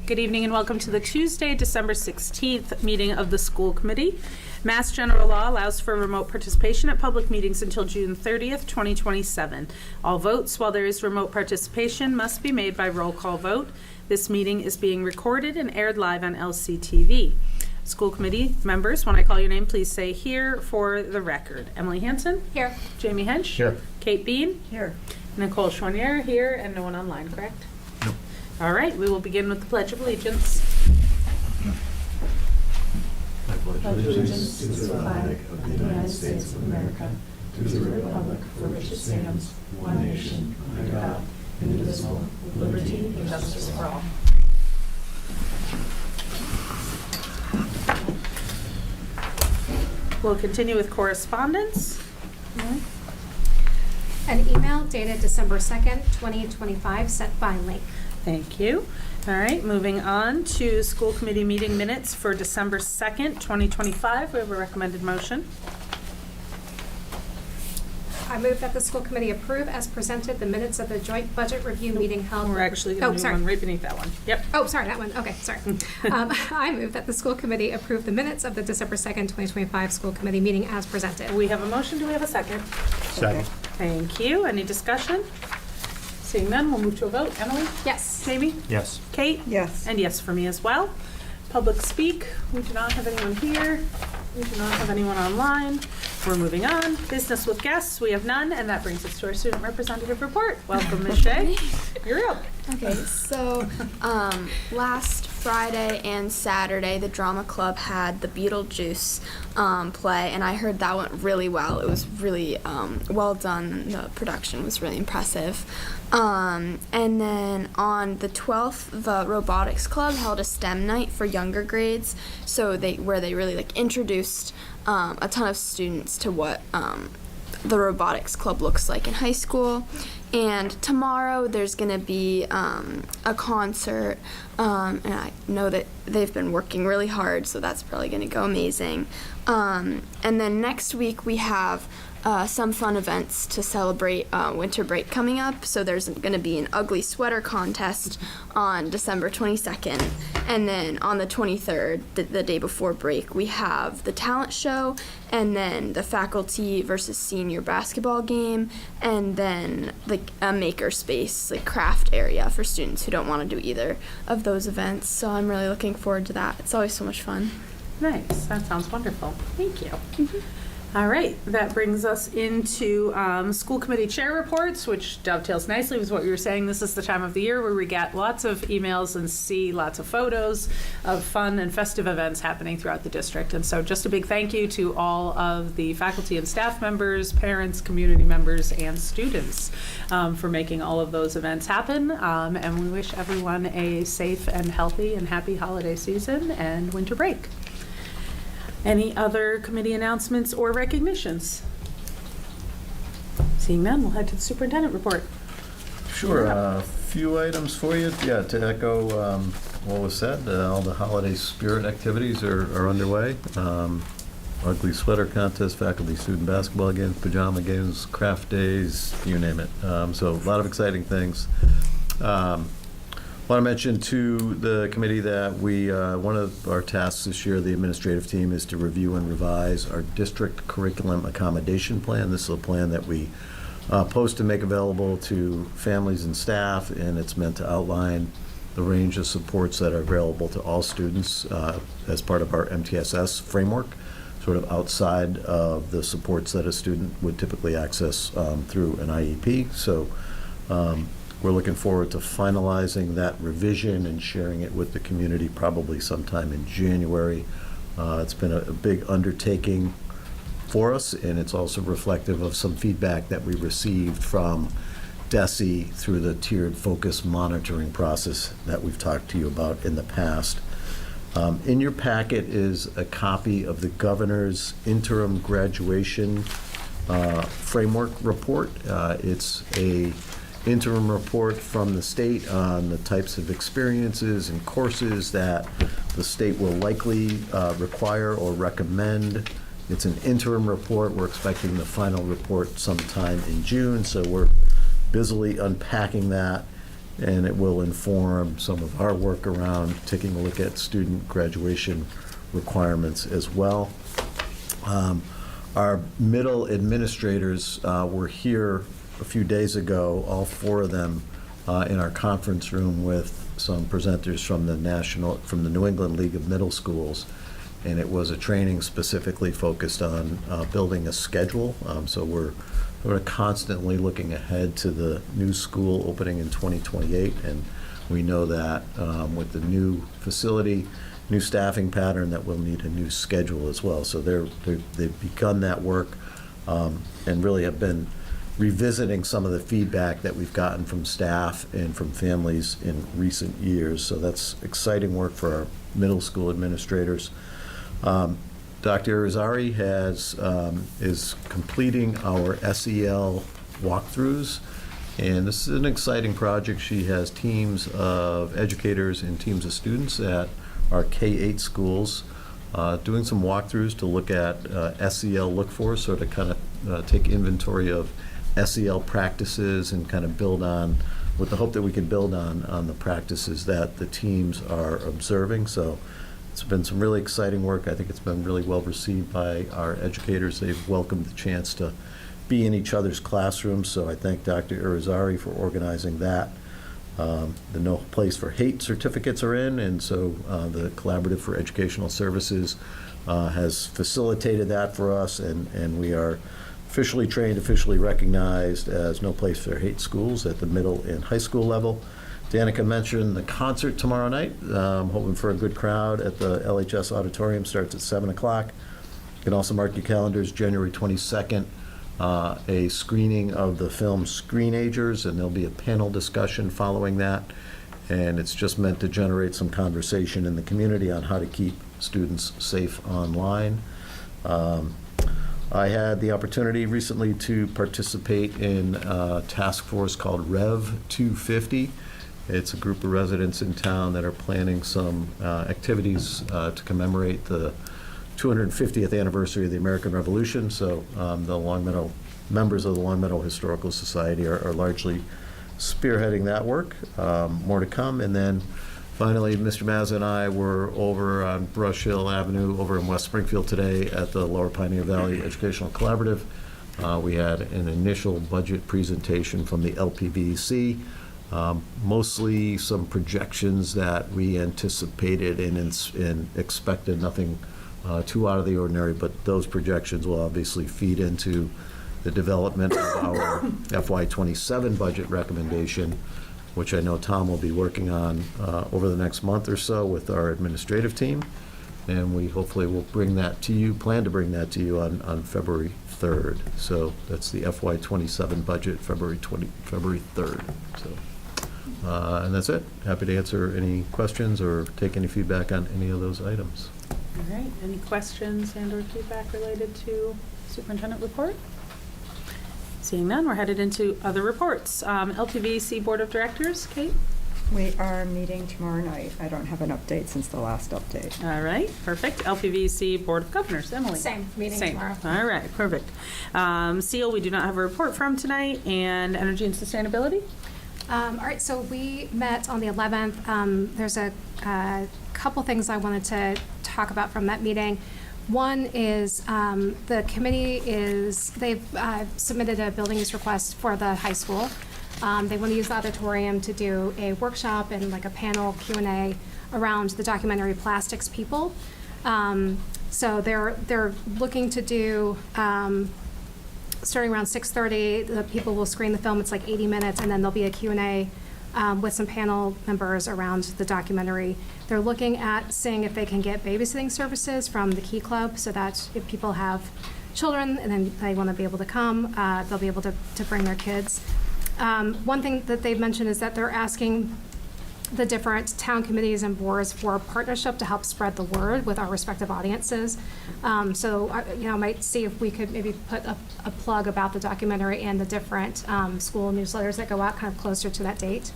Good evening and welcome to the Tuesday, December 16th meeting of the school committee. Mass General Law allows for remote participation at public meetings until June 30th, 2027. All votes, while there is remote participation, must be made by roll call vote. This meeting is being recorded and aired live on LCTV. School committee members, when I call your name, please say here for the record. Emily Hansen? Here. Jamie Hench? Here. Kate Bean? Here. Nicole Chouanier here, and no one online, correct? Nope. All right, we will begin with the Pledge of Allegiance. I pledge allegiance to the flag of the United States of America, to the republic for which it stands, one nation, under God, indivisible, with liberty and justice for all. We'll continue with correspondence. An email dated December 2nd, 2025, sent by Link. Thank you. All right, moving on to school committee meeting minutes for December 2nd, 2025. We have a recommended motion. I move that the school committee approve as presented the minutes of the joint budget review meeting held. We're actually going to do sorry. one right beneath that one. Yep. Oh, sorry, that one. Okay, sorry. I move that the school committee approve the minutes of the December 2nd, 2025 school committee meeting as presented. We have a motion. Do we have a second? Second. Thank you. Any discussion? Seeing none, we'll move to a vote. Emily? Yes. Jamie? Yes. Kate? Yes. And yes for me as well. Public speak, we do not have anyone here. We do not have anyone online. We're moving on. Business with guests, we have none, and that brings us to our student representative report. Welcome, Ms. Shea. You're up. Okay, so last Friday and Saturday, the drama club had the Beetlejuice play, and I heard that went really well. It was really well done. The production was really impressive. And then on the 12th, the robotics club held a STEM night for younger grades, so where they really introduced a ton of students to what the robotics club looks like in high school. And tomorrow there's going to be a concert, and I know that they've been working really hard, so that's probably going to go amazing. And then next week we have some fun events to celebrate winter break coming up. So there's going to be an ugly sweater contest on December 22nd. And then on the 23rd, the day before break, we have the talent show, and then the faculty versus senior basketball game, and then a maker space, craft area for students who don't want to do either of those events. So I'm really looking forward to that. It's always so much fun. Nice. That sounds wonderful. Thank you. All right. That brings us into school committee chair reports, which dovetails nicely with what we were saying. This is the time of the year where we get lots of emails and see lots of photos of fun and festive events happening throughout the district. And so just a big thank you to all of the faculty and staff members, parents, community members, and students for making all of those events happen. And we wish everyone a safe and healthy and happy holiday season and winter break. Any other committee announcements or recognitions? Seeing none, we'll head to the superintendent report. Sure, a few items for you. Yeah, to echo what was said, all the holiday spirit activities are underway. Ugly sweater contest, faculty student basketball games, pajama games, craft days, you name it. So a lot of exciting things. I want to mention to the committee that one of our tasks this year, the administrative team, is to review and revise our district curriculum accommodation plan. This is a plan that we post and make available to families and staff, and it's meant to outline the range of supports that are available to all students as part of our MTSS framework, sort of outside of the supports that a student would typically access through an IEP. So we're looking forward to finalizing that revision and sharing it with the community probably sometime in January. It's been a big undertaking for us, and it's also reflective of some feedback that we received from DESE through the tiered focus monitoring process that we've talked to you about in the past. In your packet is a copy of the governor's interim graduation framework report. It's a interim report from the state on the types of experiences and courses that the state will likely require or recommend. It's an interim report. We're expecting the final report sometime in June, so we're busily unpacking that and it will inform some of our work around taking a look at student graduation requirements as well. Our middle administrators were here a few days ago, all 4 of them, in our conference room with some presenters from the New England League of Middle Schools, and it was a training specifically focused on building a schedule. So we're constantly looking ahead to the new school opening in 2028, and we know that with the new facility, new staffing pattern, that we'll need a new schedule as well. So they've begun that work and really have been revisiting some of the feedback that we've gotten from staff and from families in recent years. So that's exciting work for our middle school administrators. Dr. Irizarry is completing our SEL walkthroughs, and this is an exciting project. She has teams of educators and teams of students at our K-8 schools doing some walkthroughs to look at SEL look-for, so to kind of take inventory of SEL practices and kind of build on, with the hope that we can build on the practices that the teams are observing. So it's been some really exciting work. I think it's been really well received by our educators. They've welcomed the chance to be in each other's classrooms, so I thank Dr. Irizarry for organizing that. The No Place for Hate certificates are in, and so the Collaborative for Educational Services has facilitated that for us, and we are officially trained, officially recognized as No Place for Hate schools at the middle and high school level. Danica mentioned the concert tomorrow night. Hoping for a good crowd at the LHS Auditorium. Starts at 7 o'clock. You can also mark your calendars, January 22nd, a screening of the film Screenagers, and there'll be a panel discussion following that. And it's just meant to generate some conversation in the community on how to keep students safe online. I had the opportunity recently to participate in a task force called Rev 250. It's a group of residents in town that are planning some activities to commemorate the 250th anniversary of the American Revolution. So the Longmeadow members of the Longmeadow Historical Society are largely spearheading that work. More to come. And then finally, Mr. Mazza and I were over on Brush Hill Avenue over in West Springfield today at the Lower Pioneer Valley Educational Collaborative. We had an initial budget presentation from the LPVC. Mostly some projections that we anticipated and expected, nothing too out of the ordinary, but those projections will obviously feed into the development of our FY27 budget recommendation, which I know Tom will be working on over the next month or so with our administrative team. And we hopefully will bring that to you, plan to bring that to you on February 3rd. So that's the FY27 budget, February 3rd. So. And that's it. Happy to answer any questions or take any feedback on any of those items. All right, any questions and or feedback related to superintendent report? Seeing none, we're headed into other reports. LPVC Board of Directors, Kate? We are meeting tomorrow night. I don't have an update since the last update. All right, perfect. LPVC Board of Governors, Emily? Same, meeting Same. tomorrow. All right, perfect. SEAL, we do not have a report from tonight, and Energy and Sustainability? All right, so we met on the 11th. There's a couple things I wanted to talk about from that meeting. One is the committee they've submitted a building use request for the high school. They want to use the auditorium to do a workshop and like a panel Q&A around the documentary Plastics People. So they're looking to do, starting around 6:30, the people will screen the film. It's like 80 minutes, and then there'll be a Q&A with some panel members around the documentary. They're looking at seeing if they can get babysitting services from the Key Club, so that if people have children and then they want to be able to come, they'll be able to bring their kids. One thing that they've mentioned is that they're asking the different town committees and boards for partnership to help spread the word with our respective audiences. So, I might see if we could maybe put a plug about the documentary and the different school newsletters that go out kind of closer to that date.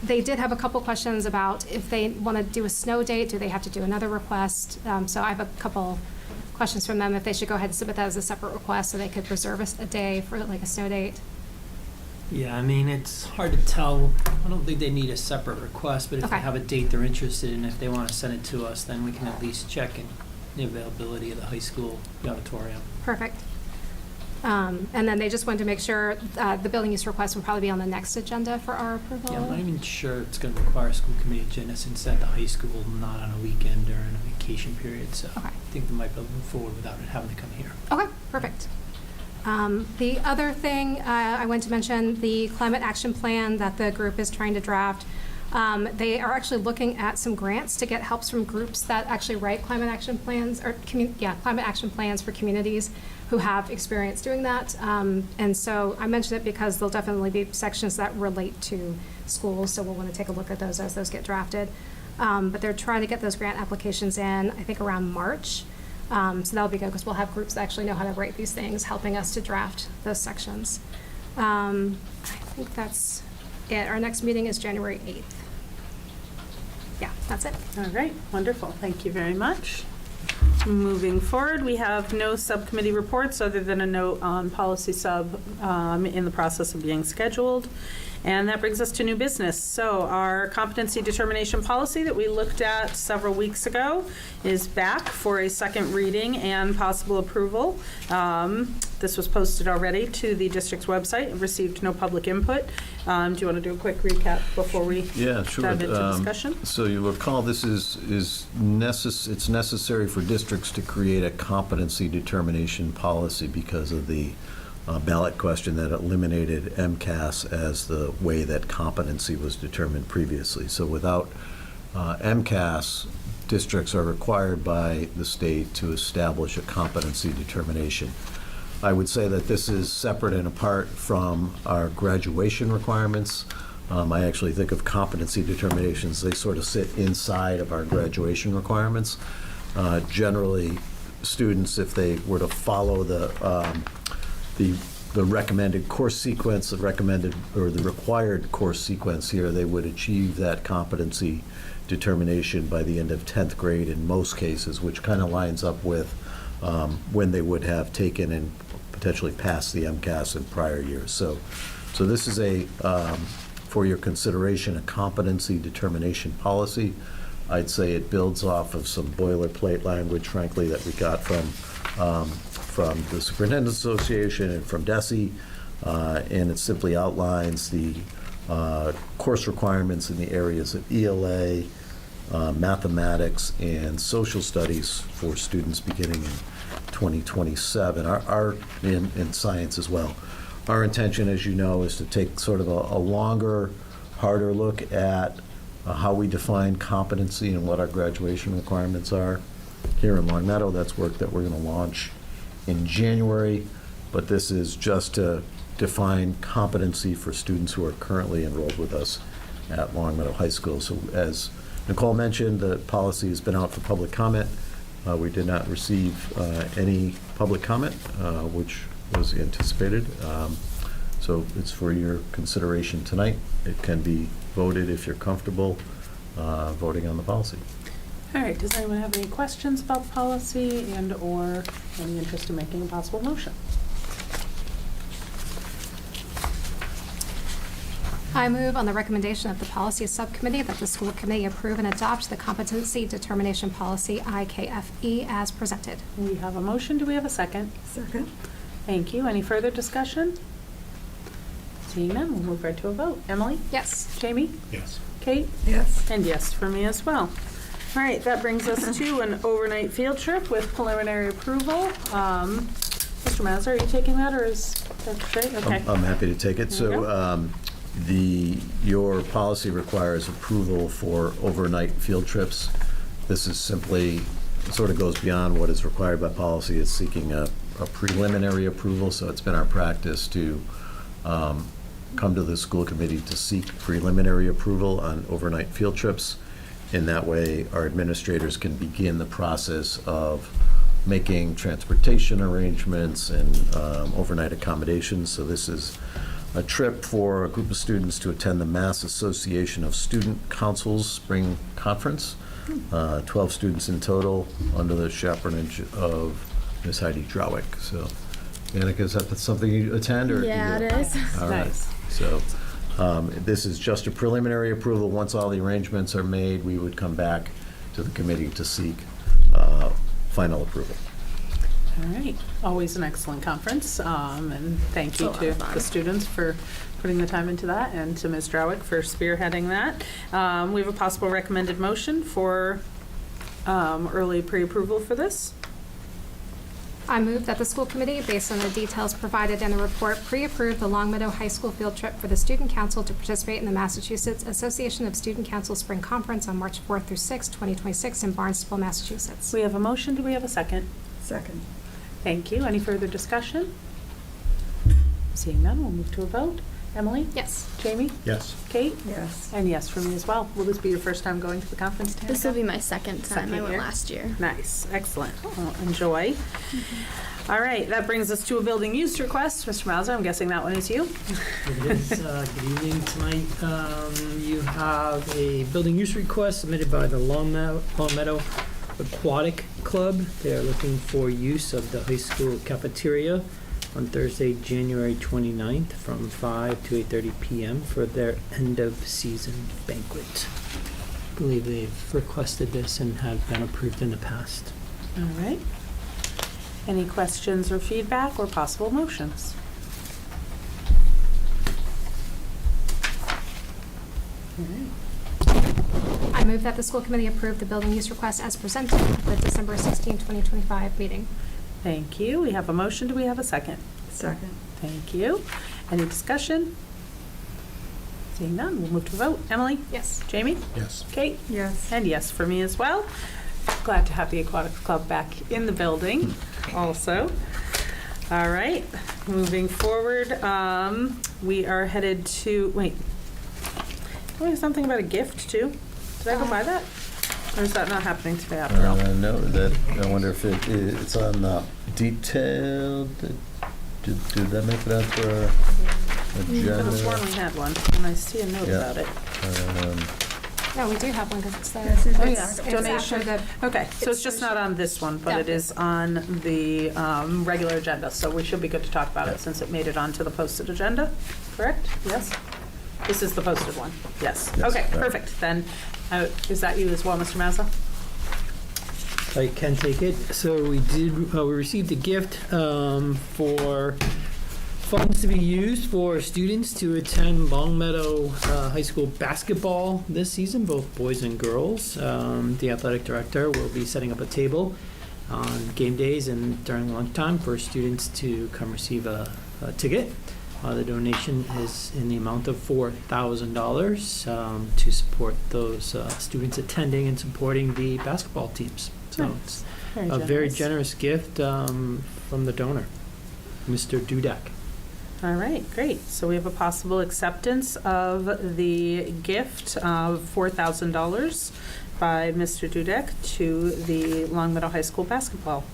They did have a couple questions about if they want to do a snow date, do they have to do another request? So I have a couple questions from them if they should go ahead and submit that as a separate request so they could reserve a day for like a snow date. Yeah, I mean, it's hard to tell. I don't think they need a separate request, but if Okay. they have a date they're interested in, if they want to send it to us, then we can at least check in the availability of the high school auditorium. Perfect. And then they just wanted to make sure the building use request will probably be on the next agenda for our approval. Yeah, I'm not even sure it's going to require a school committee agenda since at the high school, not on a weekend during a vacation period. So Okay. I think they might be able to move forward without it having to come here. Okay, perfect. The other thing I want to mention, the climate action plan that the group is trying to draft. They are actually looking at some grants to get helps from groups that actually write climate action plans, or climate action plans for communities who have experience doing that. And so I mention it because there'll definitely be sections that relate to schools, so we'll want to take a look at those as those get drafted. But they're trying to get those grant applications in, I think, around March. So that'll be good because we'll have groups that actually know how to write these things, helping us to draft those sections. I think that's it. Our next meeting is January 8th. Yeah, that's it. All right, wonderful. Thank you very much. Moving forward, we have no subcommittee reports other than a note on policy sub in the process of being scheduled. And that brings us to new business. So our competency determination policy that we looked at several weeks ago is back for a second reading and possible approval. This was posted already to the district's website and received no public input. Do you want to do a quick recap before we Yeah, sure. dive into discussion? So you recall this is it's necessary for districts to create a competency determination policy because of the ballot question that eliminated MCAS as the way that competency was determined previously. So without MCAS, districts are required by the state to establish a competency determination. I would say that this is separate and apart from our graduation requirements. I actually think of competency determinations, they sort of sit inside of our graduation requirements. Generally, students, if they were to follow the recommended course sequence, the recommended or the required course sequence here, they would achieve that competency determination by the end of 10th grade in most cases, which kind of lines up with when they would have taken and potentially passed the MCAS in prior years. So this is for your consideration, a competency determination policy. I'd say it builds off of some boilerplate language, frankly, that we got from the Superintendent's Association and from DESE, and it simply outlines the course requirements in the areas of ELA, mathematics, and social studies for students beginning in 2027, in science as well. Our intention, as you know, is to take sort of a longer, harder look at how we define competency and what our graduation requirements are here in Long Meadow. That's work that we're going to launch in January, but this is just to define competency for students who are currently enrolled with us at Long Meadow High School. So as Nicole mentioned, the policy has been out for public comment. We did not receive any public comment, which was anticipated. So it's for your consideration tonight. It can be voted if you're comfortable voting on the policy. All right, does anyone have any questions about the policy and/or any interest in making a possible motion? I move on the recommendation of the policy subcommittee that the school committee approve and adopt the competency determination policy IKFE as presented. We have a motion. Do we have a second? Second. Thank you. Any further discussion? Seeing none, we'll move right to a vote. Emily? Yes. Jamie? Yes. Kate? Yes. And yes for me as well. All right, that brings us to an overnight field trip with preliminary approval. Mr. Mazza, are you taking that, or is that straight? Okay. I'm happy to take it. There you So your policy requires approval for overnight field trips. This is simply, sort of goes beyond what is required by policy. It's seeking a preliminary approval, so it's been our practice to come to the school committee to seek preliminary approval on overnight field trips. In that way, our administrators can begin the process of making transportation arrangements and overnight accommodations. So this is a trip for a group of students to attend the Mass Association of Student Councils Spring Conference. 12 students in total under the chaperonage of Ms. Heidi Drowick. So, Annika, is that something you attend? Or Yeah, you it go? is. All right. Nice. So this is just a preliminary approval. Once all the arrangements are made, we would come back to the committee to seek final approval. All right, always an excellent conference, and thank It's a you lot to of fun. the students for putting the time into that, and to Ms. Drowick for spearheading that. We have a possible recommended motion for early pre-approval for this. I move that the school committee, based on the details provided in the report, pre-approve the Longmeadow High School field trip for the Student Council to participate in the Massachusetts Association of Student Council Spring Conference on March 4th through 6th, 2026 in Barnstable, Massachusetts. We have a motion, do we have a second? Second. Thank you. Any further discussion? Seeing none, we'll move to a vote. Emily? Yes. Jamie? Yes. Kate? Yes. And yes for me as well. Will this be your first time going to the conference, Tanika? This will be my second time. Second I went year? last year. Nice, excellent. Well, enjoy. All right, that brings us to a building use request. Mr. Mauser, I'm guessing that one is you? It is. Good evening tonight. You have a building use request submitted by the Longmeadow Aquatic Club. They're looking for use of the high school cafeteria on Thursday, January 29th from 5 to 8:30 p.m. for their end-of-season banquet. I believe they've requested this and have been approved in the past. All right. Any questions or feedback or possible motions? All right. I move that the school committee approve the building use request as presented at the December 16, 2025 meeting. Thank you. We have a motion. Do we have a second? Second. Thank you. Any discussion? Seeing none, we'll move to a vote. Emily? Yes. Jamie? Yes. Kate? Yes. And yes for me as well. Glad to have the Aquatics Club back in the building also. All right, moving forward, we are headed to, wait, tell me something about a gift too? Did I go by that? Or is that not happening today after all? No, I wonder if it's on detailed. Did that make it out to our I could have sworn agenda? we had one, and I see a note Yeah. about it. No, we do have one because it's there. This is Oh, it. yeah, It's donation. after the- Okay, so it's just not on this one, but it Yeah. is on the regular agenda, so we should be good to talk about Yeah. it since it made it onto the posted agenda, correct? Yes? This is the posted one, yes. Yes, Okay, right. perfect, then, is that you as well, Mr. Mazza? I can take it. So we received a gift for funds to be used for students to attend Longmeadow High School basketball this season, both boys and girls. The athletic director will be setting up a table on game days and during lunchtime for students to come receive a ticket. The donation is in the amount of $4,000 to support those students attending and supporting the basketball teams. So Nice. it's a very generous gift from the donor, Mr. Dudek. All right, great. So we have a possible acceptance of the gift of $4,000 by Mr. Dudek to the Longmeadow High School basketball.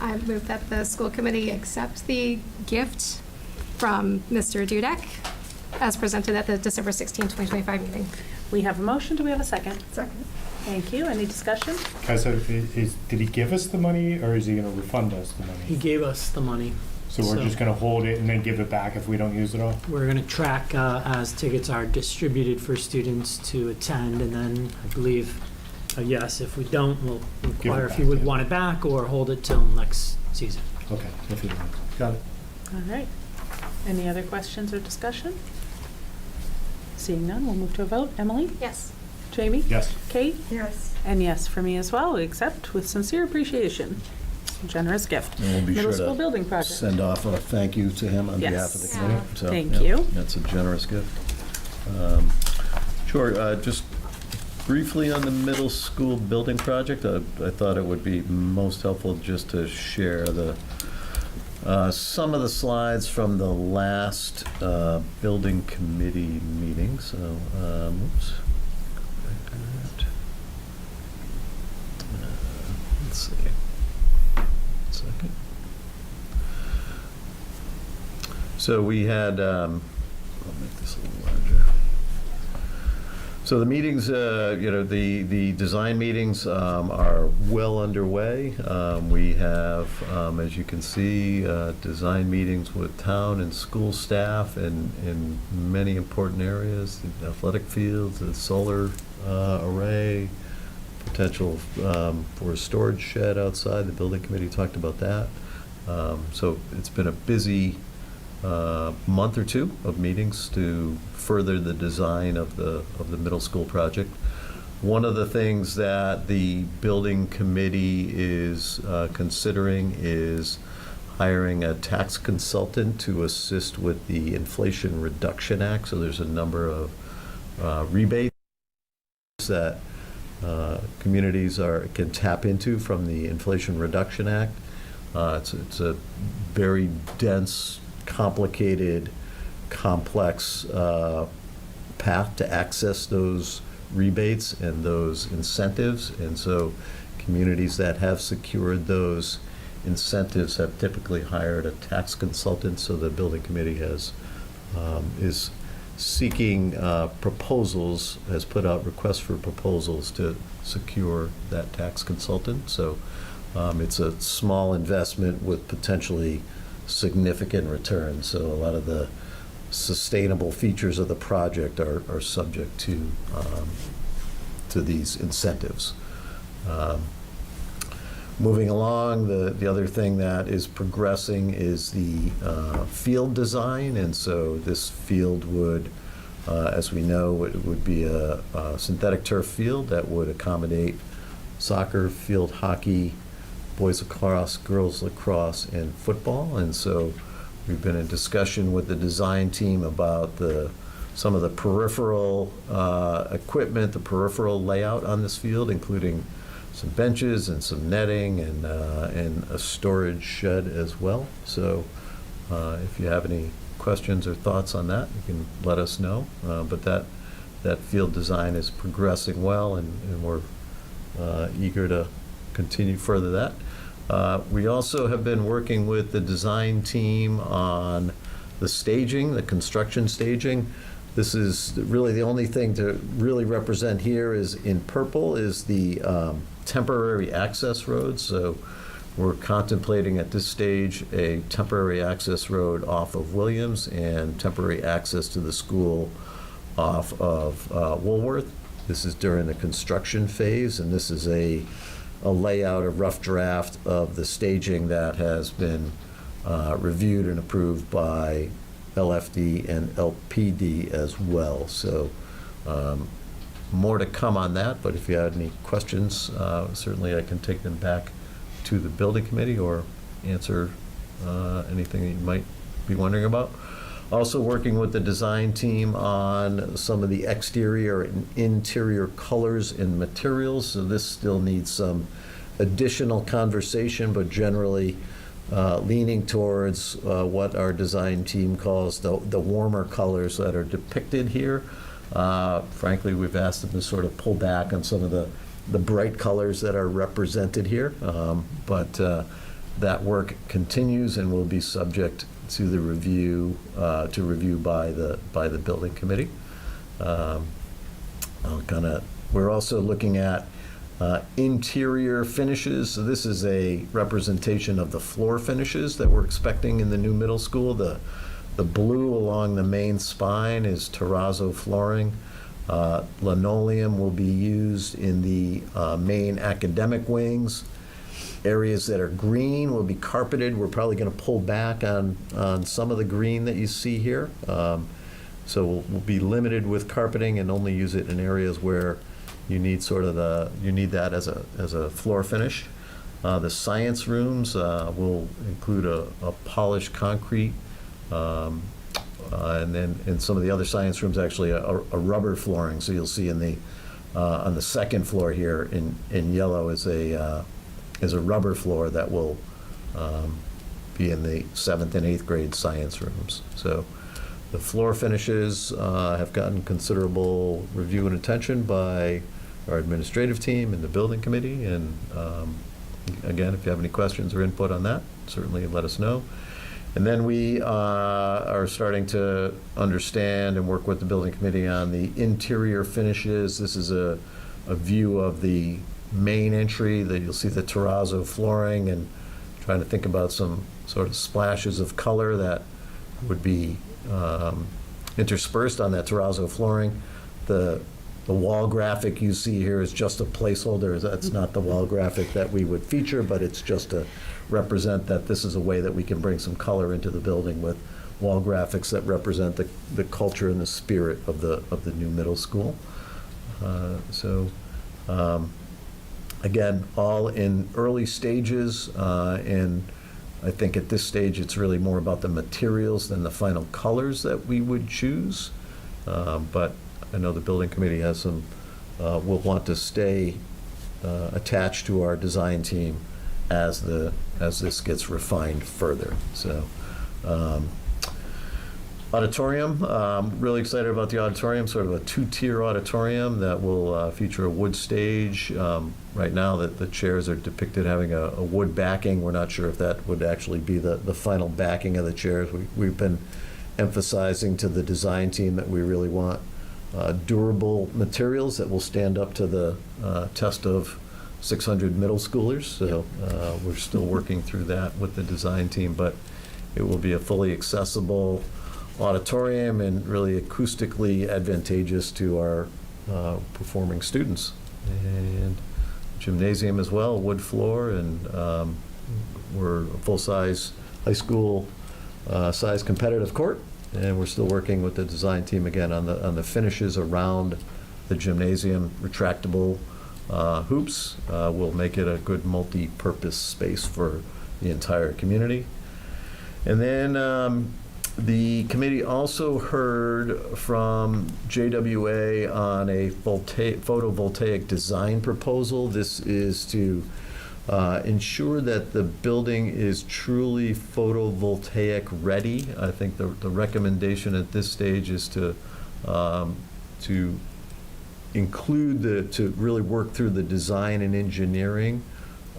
I move that the school committee accept the gift from Mr. Dudek as presented at the December 16, 2025 meeting. We have a motion. Do we have a second? Second. Thank you. Any discussion? Guys, did he give us the money, or is he gonna refund us the He money? gave us the money. So we're just gonna hold it and then give it back if we don't use it all? We're going to track as tickets are distributed for students to attend, and then I believe, yes, if we don't, we'll inquire if he back, would yeah. want it back or hold it till next season. Okay, if you got it. All right. Any other questions or discussion? Seeing none, we'll move to a vote. Emily? Yes. Jamie? Yes. Kate? Yes. And yes for me as well, we accept with sincere appreciation. Generous gift. And we'll be Middle sure school to building project. send off a thank you to him on behalf of the Yes. committee. Yeah. So, Thank yeah, you. That's a generous gift. Sure, just briefly on the middle school building project, I thought it would be most helpful just to share some of the slides from the last building committee meeting. So, oops. Let's see. Second. So we had, I'll make this a little larger. So the meetings, the design meetings are well underway. We have, as you can see, design meetings with town and school staff in many important areas, the athletic fields, the solar array, potential for a storage shed outside. The building committee talked about that. So it's been a busy month or two of meetings to further the design of the middle school project. One of the things that the building committee is considering is hiring a tax consultant to assist with the Inflation Reduction Act. So there's a number of rebates that communities can tap into from the Inflation Reduction Act. It's a very dense, complicated, complex path to access those rebates and those incentives. And so communities that have secured those incentives have typically hired a tax consultant. So the building committee is seeking proposals, has put out requests for proposals to secure that tax consultant. So it's a small investment with potentially significant returns. So a lot of the sustainable features of the project are subject to these incentives. Moving along, the other thing that is progressing is the field design, and so this field would, as we know, it would be a synthetic turf field that would accommodate soccer, field hockey, boys lacrosse, girls lacrosse, and football. And so we've been in discussion with the design team about some of the peripheral equipment, the peripheral layout on this field, including some benches and some netting and a storage shed as well. So if you have any questions or thoughts on that, you can let us know. But that field design is progressing well, and we're eager to continue further that. We also have been working with the design team on the staging, the construction staging. This is really the only thing to really represent here is in purple is the temporary access roads. So we're contemplating at this stage a temporary access road off of Williams and temporary access to the school off of Woolworth. This is during the construction phase, and this is a layout, a rough draft of the staging that has been reviewed and approved by LFD and LPD as well. So more to come on that, but if you had any questions, certainly I can take them back to the building committee or answer anything that you might be wondering about. Also working with the design team on some of the exterior and interior colors and materials. So this still needs some additional conversation, but generally leaning towards what our design team calls the warmer colors that are depicted here. Frankly, we've asked them to sort of pull back on some of the bright colors that are represented here, but that work continues and will be subject to the review by the building committee. We're also looking at interior finishes. So this is a representation of the floor finishes that we're expecting in the new middle school. The blue along the main spine is terrazzo flooring. Linoleum will be used in the main academic wings. Areas that are green will be carpeted. We're probably going to pull back on some of the green that you see here. So we'll be limited with carpeting and only use it in areas where you need that as a floor finish. The science rooms will include a polished concrete, and then in some of the other science rooms actually a rubber flooring. So you'll see on the second floor here in yellow is a rubber floor that will be in the 7th and 8th grade science rooms. So the floor finishes have gotten considerable review and attention by our administrative team and the building committee. And again, if you have any questions or input on that, certainly let us know. And then we are starting to understand and work with the building committee on the interior finishes. This is a view of the main entry, that you'll see the terrazzo flooring, and trying to think about some sort of splashes of color that would be interspersed on that terrazzo flooring. The wall graphic you see here is just a placeholder. That's not the wall graphic that we would feature, but it's just to represent that this is a way that we can bring some color into the building with wall graphics that represent the culture and the spirit of the new middle school. Again, all in early stages, and I think at this stage it's really more about the materials than the final colors that we would choose. But I know the building committee has some, will want to stay attached to our design team as this gets refined further. So, auditorium, really excited about the auditorium, sort of a two-tier auditorium that will feature a wood stage. Right now, the chairs are depicted having a wood backing. We're not sure if that would actually be the final backing of the chairs. We've been emphasizing to the design team that we really want durable materials that will stand up to the test of 600 middle schoolers. So we're still working through that with the design team, but it will be a fully accessible auditorium and really acoustically advantageous to our performing students. And gymnasium as well, wood floor, and we're a full-size high school size competitive court. And we're still working with the design team again on the finishes around the gymnasium. Retractable hoops will make it a good multi-purpose space for the entire community. And then the committee also heard from JWA on a photovoltaic design proposal. This is to ensure that the building is truly photovoltaic ready. I think the recommendation at this stage is to include to really work through the design and engineering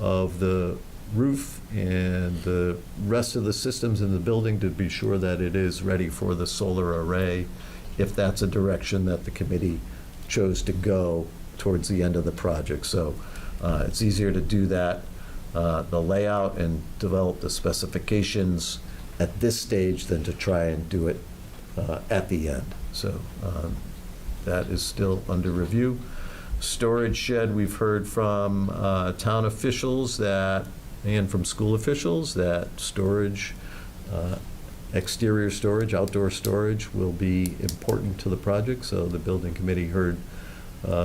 of the roof and the rest of the systems in the building to be sure that it is ready for the solar array, if that's a direction that the committee chose to go towards the end of the project. So it's easier to do that, the layout and develop the specifications at this stage than to try and do it at the end. So that is still under review. Storage shed, we've heard from town officials that, and from school officials, that storage, exterior storage, outdoor storage will be important to the project. So the building committee heard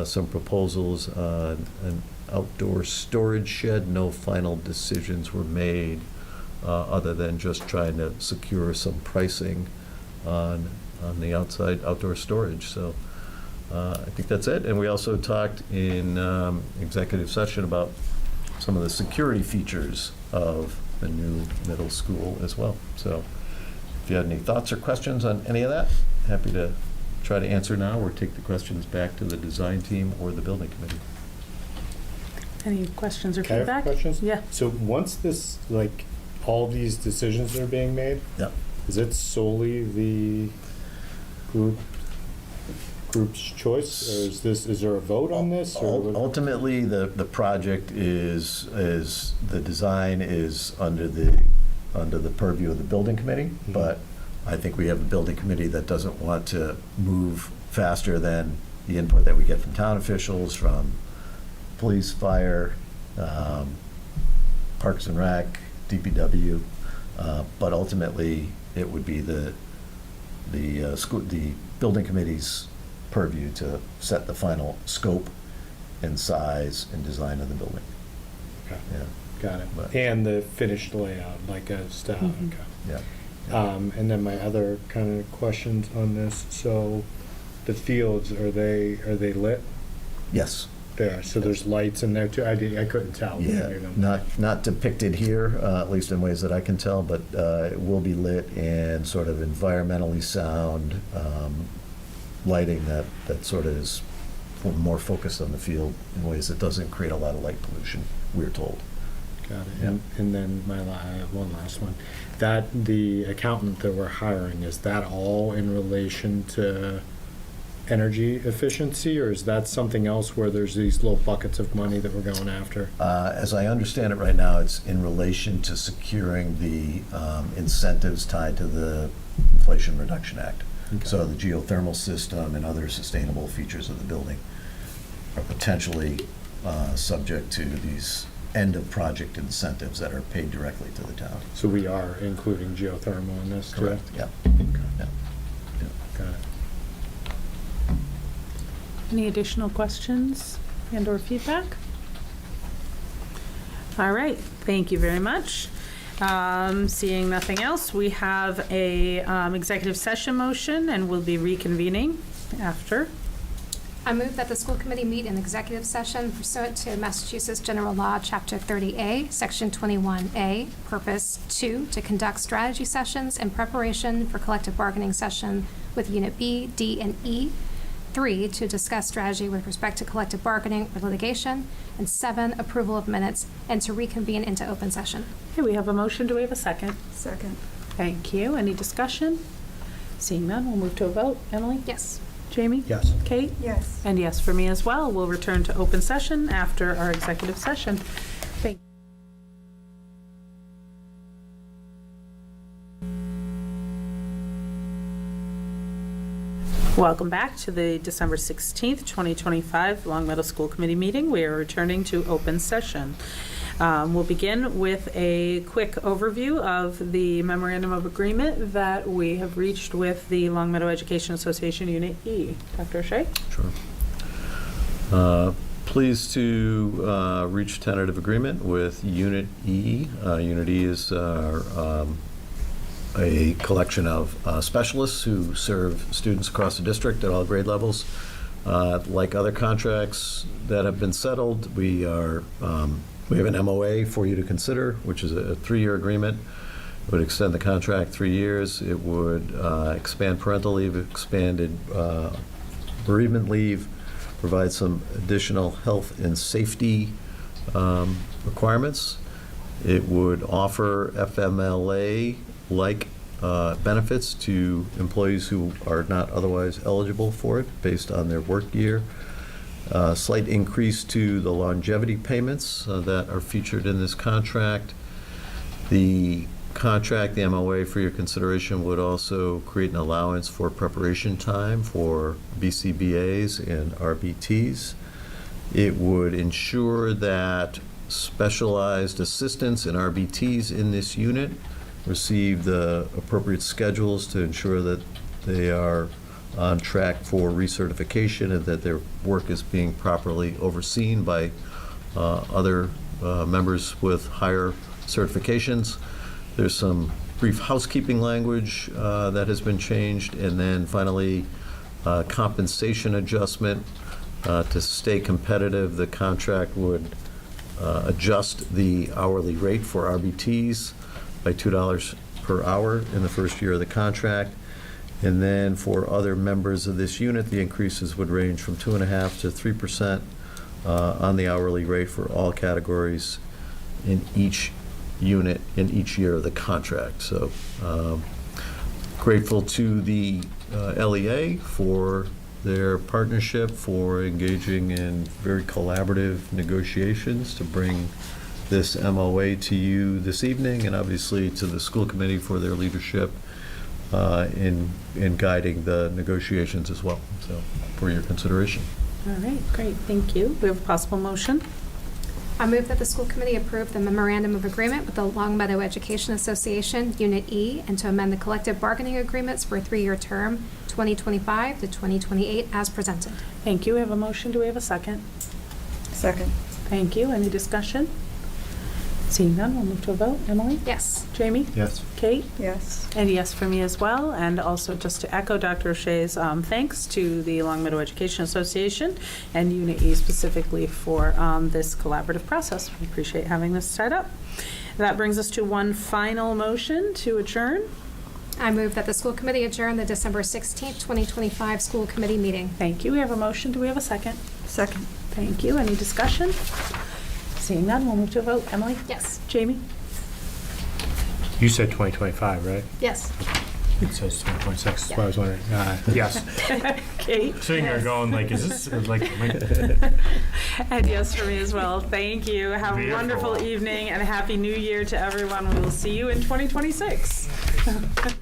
some proposals on an outdoor storage shed. No final decisions were made other than just trying to secure some pricing on the outdoor storage. So I think that's it. And we also talked in executive session about some of the security features of the new middle school as well. So if you had any thoughts or questions on any of that, happy to try to answer now or take the questions back to the design team or the building committee. Any questions or Can I have feedback? questions? Yeah. So once this, like, all these decisions are being made, Yep. is it solely the group's choice, or is there a vote on this? Or Ultimately, the project is the design is under the purview of the building committee, but I think we have a building committee that doesn't want to move faster than the input that we get from town officials, from police, fire, Parks and Rec, DPW, but ultimately it would be the building committee's purview to set the final scope and size and design of the building. Okay. Yeah, Got it. But- And the finished layout, like a style. Mhm. Okay. yeah. And then my other kind of questions on this, so the fields, are they lit? Yes. There, so there's lights in there too? I couldn't tell. Yeah, You know. not depicted here, at least in ways that I can tell, but it will be lit and sort of environmentally sound lighting that sort of is more focused on the field in ways that doesn't create a lot of light pollution, we're told. Got it. Yeah. And then I have one last one. That the accountant that we're hiring, is that all in relation to energy efficiency, or is that something else where there's these little buckets of money that we're going after? As I understand it right now, it's in relation to securing the incentives tied to the Inflation Reduction Act. Okay. So the geothermal system and other sustainable features of the building are potentially subject to these end-of-project incentives that are paid directly to the town. So we are including geothermal in this, too? Correct, yeah. Okay. Yeah. Got it. Any additional questions and/or feedback? All right, thank you very much. Seeing nothing else, we have a executive session motion, and we'll be reconvening after. I move that the school committee meet in executive session pursuant to Massachusetts General Law, Chapter 30A, Section 21A, Purpose 2, to conduct strategy sessions in preparation for collective bargaining session with Unit B, D, and E. 3, to discuss strategy with respect to collective bargaining or litigation. And 7, approval of minutes, and to reconvene into open session. Okay, we have a motion. Do we have a second? Second. Thank you. Any discussion? Seeing none, we'll move to a vote. Emily? Yes. Jamie? Yes. Kate? Yes. And yes for me as well. We'll return to open session after our executive session. Thank Welcome back to the December 16th, 2025 Long Meadow School Committee meeting. We are returning to open session. We'll begin with a quick overview of the memorandum of agreement that we have reached with the Long Meadow Education Association Unit E. Dr. O'Shea? Sure. Pleased to reach tentative agreement with Unit E. Unit E is a collection of specialists who serve students across the district at all grade levels. Like other contracts that have been settled, we have an MOA for you to consider, which is a 3-year agreement. It would extend the contract 3 years. It would expand parental leave, expanded bereavement leave, provide some additional health and safety requirements. It would offer FMLA-like benefits to employees who are not otherwise eligible for it based on their work year. Slight increase to the longevity payments that are featured in this contract. The contract, the MOA for your consideration, would also create an allowance for preparation time for BCBAs and RBTs. It would ensure that specialized assistants and RBTs in this unit receive the appropriate schedules to ensure that they are on track for recertification and that their work is being properly overseen by other members with higher certifications. There's some brief housekeeping language that has been changed, and then finally compensation adjustment to stay competitive. The contract would adjust the hourly rate for RBTs by $2 per hour in the first year of the contract. And then for other members of this unit, the increases would range from 2.5% to 3% on the hourly rate for all categories in each unit in each year of the contract. So grateful to the LEA for their partnership, for engaging in very collaborative negotiations to bring this MOA to you this evening, and obviously to the school committee for their leadership in guiding the negotiations as well. So for your consideration. All right, great, thank you. We have a possible motion. I move that the school committee approve the memorandum of agreement with the Long Meadow Education Association, Unit E, and to amend the collective bargaining agreements for a 3-year term, 2025 to 2028, as presented. Thank you. We have a motion. Do we have a second? Second. Thank you. Any discussion? Seeing none, we'll move to a vote. Emily? Yes. Jamie? Yes. Kate? Yes. And yes for me as well. And also just to echo Dr. O'Shea's thanks to the Long Meadow Education Association and Unit E specifically for this collaborative process. We appreciate having this set up. That brings us to one final motion to adjourn. I move that the school committee adjourn the December 16th, 2025 school committee meeting. Thank you. We have a motion. Do we have a second? Second. Thank you. Any discussion? Seeing none, we'll move to a vote. Emily? Yes. Jamie? You said 2025, right? Yes. It says 2026, that's why I was wondering. Yes. Kate? Sitting there going like, is this like, And yes for me as well. Thank you. Have a Beautiful. wonderful evening and a happy new year to everyone. We will see you in 2026.